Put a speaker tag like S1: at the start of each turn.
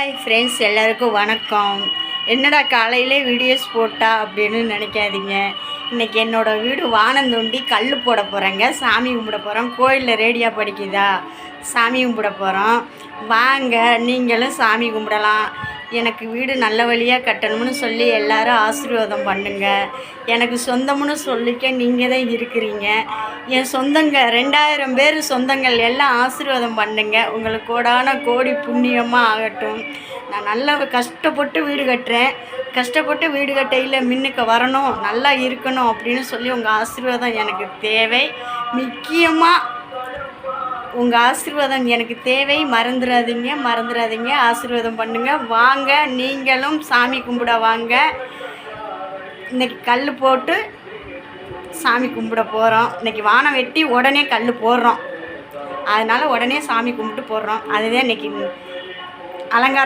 S1: Hi friends, எல்லாருக்கும் வணக்கம். என்னடா காலையிலே வீடியோஸ் போட்டா அப்படின்னு நினைக்காதீங்க. இன்றைக்கி என்னோடய வீடு வானம் தோண்டி கல் போட போகிறேங்க. சாமி கும்பிட போகிறோம். கோயிலில் ரேடியா படிக்குதா, சாமி கும்பிட போகிறோம். வாங்க, நீங்களும் சாமி கும்பிடலாம். எனக்கு வீடு நல்ல வழியாக கட்டணும்னு சொல்லி எல்லோரும் ஆசீர்வாதம் பண்ணுங்க. எனக்கு சொந்தம்னு சொல்லிக்க நீங்கள் தான் இருக்கிறீங்க. என் சொந்தங்க 2000 பேர் சொந்தங்கள் எல்லாம் ஆசீர்வாதம் பண்ணுங்க. உங்களுக்கு கோடான கோடி புண்ணியமாக ஆகட்டும். நான் நல்லா கஷ்டப்பட்டு வீடு கட்டுறேன். கஷ்டப்பட்டு வீடு கட்டையில் மின்னுக்கு வரணும், நல்லா இருக்கணும் அப்படின்னு சொல்லி உங்கள் ஆசீர்வாதம் எனக்கு தேவை. முக்கியமாக உங்கள் ஆசீர்வாதம் எனக்கு தேவை. மறந்துடாதீங்க. ஆசீர்வாதம் பண்ணுங்கள். வாங்க, நீங்களும் சாமி கும்பிட வாங்க. இன்றைக்கி கல் போட்டு சாமி கும்பிட போகிறோம். இன்றைக்கி வானம் வெட்டி உடனே கல் போடுறோம். அதனால் உடனே சாமி கும்பிட்டு போடுறோம். அதுதான் இன்றைக்கி அலங்காரம்.